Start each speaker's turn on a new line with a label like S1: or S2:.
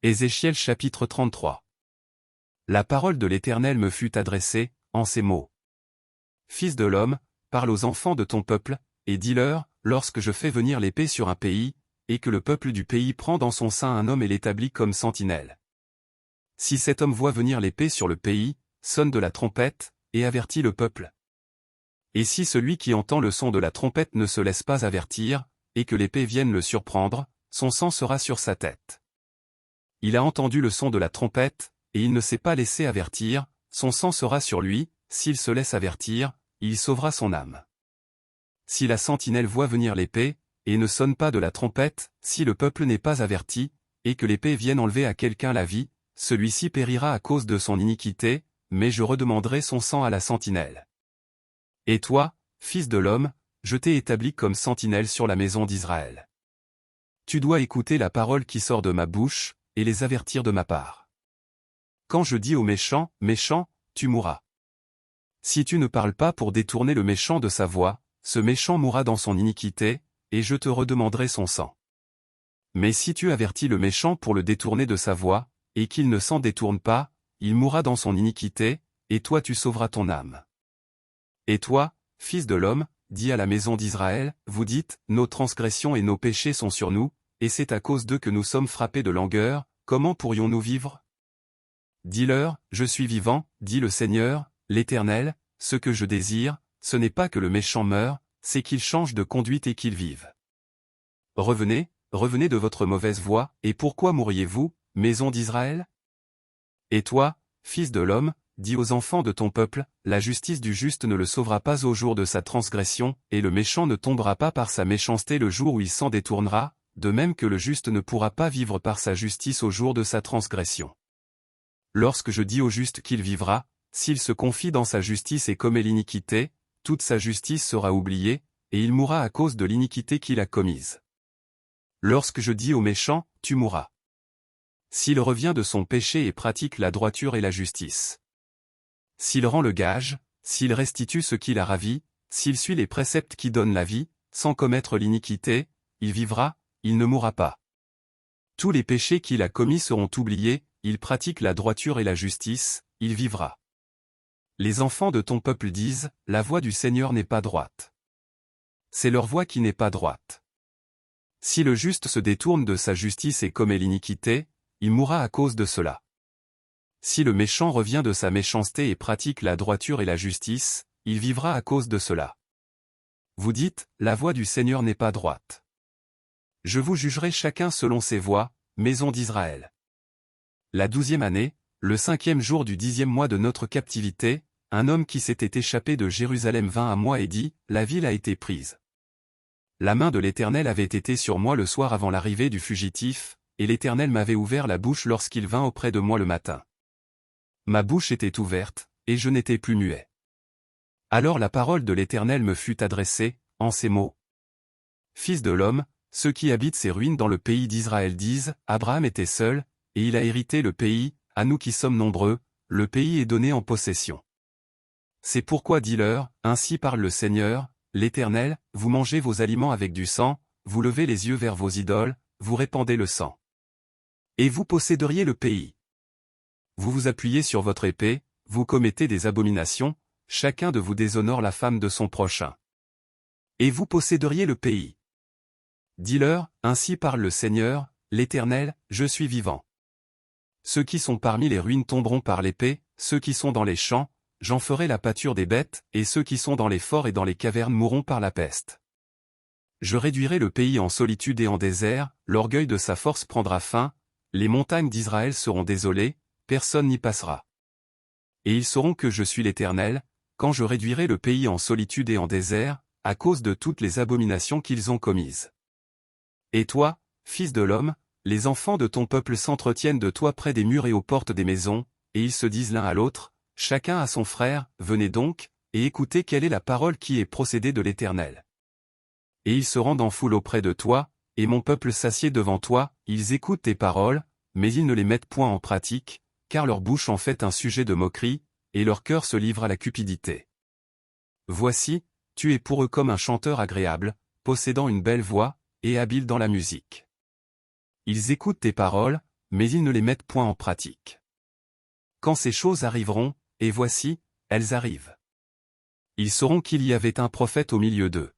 S1: Ézéchiel chapitre 33. La parole de l'Éternel me fut adressée, en ces mots. Fils de l'homme, parle aux enfants de ton peuple, et dis-leur, lorsque je fais venir l'épée sur un pays, et que le peuple du pays prend dans son sein un homme et l'établit comme sentinelle. Si cet homme voit venir l'épée sur le pays, sonne de la trompette, et avertit le peuple. Et si celui qui entend le son de la trompette ne se laisse pas avertir, et que l'épée vienne le surprendre, son sang sera sur sa tête. Il a entendu le son de la trompette, et il ne s'est pas laissé avertir, son sang sera sur lui, s'il se laisse avertir, il sauvera son âme. Si la sentinelle voit venir l'épée, et ne sonne pas de la trompette, si le peuple n'est pas averti, et que l'épée vienne enlever à quelqu'un la vie, celui-ci périra à cause de son iniquité, mais je redemanderai son sang à la sentinelle. Et toi, fils de l'homme, je t'ai établi comme sentinelle sur la maison d'Israël. Tu dois écouter la parole qui sort de ma bouche, et les avertir de ma part. Quand je dis au méchant, méchant, tu mourras. Si tu ne parles pas pour détourner le méchant de sa voie, ce méchant mourra dans son iniquité, et je te redemanderai son sang. Mais si tu avertis le méchant pour le détourner de sa voie, et qu'il ne s'en détourne pas, il mourra dans son iniquité, et toi tu sauveras ton âme. Et toi, fils de l'homme, dis à la maison d'Israël, vous dites, nos transgressions et nos péchés sont sur nous, et c'est à cause d'eux que nous sommes frappés de langueur, comment pourrions-nous vivre? Dis-leur, je suis vivant, dit le Seigneur, l'Éternel, ce que je désire, ce n'est pas que le méchant meure, c'est qu'il change de conduite et qu'il vive. Revenez, revenez de votre mauvaise voie, et pourquoi mourriez-vous, maison d'Israël? Et toi, fils de l'homme, dis aux enfants de ton peuple, la justice du juste ne le sauvera pas au jour de sa transgression, et le méchant ne tombera pas par sa méchanceté le jour où il s'en détournera, de même que le juste ne pourra pas vivre par sa justice au jour de sa transgression. Lorsque je dis au juste qu'il vivra, s'il se confie dans sa justice et commet l'iniquité, toute sa justice sera oubliée, et il mourra à cause de l'iniquité qu'il a commise. Lorsque je dis au méchant, tu mourras. S'il revient de son péché et pratique la droiture et la justice. S'il rend le gage, s'il restitue ce qu'il a ravi, s'il suit les préceptes qui donnent la vie, sans commettre l'iniquité, il vivra, il ne mourra pas. Tous les péchés qu'il a commis seront oubliés, il pratique la droiture et la justice, il vivra. Les enfants de ton peuple disent, la voie du Seigneur n'est pas droite. C'est leur voie qui n'est pas droite. Si le juste se détourne de sa justice et commet l'iniquité, il mourra à cause de cela. Si le méchant revient de sa méchanceté et pratique la droiture et la justice, il vivra à cause de cela. Vous dites, la voie du Seigneur n'est pas droite. Je vous jugerai chacun selon ses voies, maison d'Israël. La 12e année, le 5e jour du 10e mois de notre captivité, un homme qui s'était échappé de Jérusalem vint à moi et dit, la ville a été prise. La main de l'Éternel avait été sur moi le soir avant l'arrivée du fugitif, et l'Éternel m'avait ouvert la bouche lorsqu'il vint auprès de moi le matin. Ma bouche était ouverte, et je n'étais plus muet. Alors la parole de l'Éternel me fut adressée, en ces mots. Fils de l'homme, ceux qui habitent ces ruines dans le pays d'Israël disent, Abraham était seul, et il a hérité le pays, à nous qui sommes nombreux, le pays est donné en possession. C'est pourquoi dis-leur, ainsi parle le Seigneur, l'Éternel, vous mangez vos aliments avec du sang, vous levez les yeux vers vos idoles, vous répandez le sang. Et vous posséderiez le pays. Vous vous appuyez sur votre épée, vous commettez des abominations, chacun de vous déshonore la femme de son prochain. Et vous posséderiez le pays. Dis-leur, ainsi parle le Seigneur, l'Éternel, je suis vivant. Ceux qui sont parmi les ruines tomberont par l'épée, ceux qui sont dans les champs, j'en ferai la pâture des bêtes, et ceux qui sont dans les forts et dans les cavernes mourront par la peste. Je réduirai le pays en solitude et en désert, l'orgueil de sa force prendra fin, les montagnes d'Israël seront désolées, personne n'y passera. Et ils sauront que je suis l'Éternel, quand je réduirai le pays en solitude et en désert, à cause de toutes les abominations qu'ils ont commises. Et toi, fils de l'homme, les enfants de ton peuple s'entretiennent de toi près des murs et aux portes des maisons, et ils se disent l'un à l'autre, chacun à son frère, venez donc, et écoutez quelle est la parole qui est procédée de l'Éternel. Et ils se rendent en foule auprès de toi, et mon peuple s'assied devant toi, ils écoutent tes paroles, mais ils ne les mettent point en pratique, car leur bouche en fait un sujet de moquerie, et leur cœur se livre à la cupidité. Voici, tu es pour eux comme un chanteur agréable, possédant une belle voix, et habile dans la musique. Ils écoutent tes paroles, mais ils ne les mettent point en pratique. Quand ces choses arriveront, et voici, elles arrivent. Ils sauront qu'il y avait un prophète au milieu d'eux.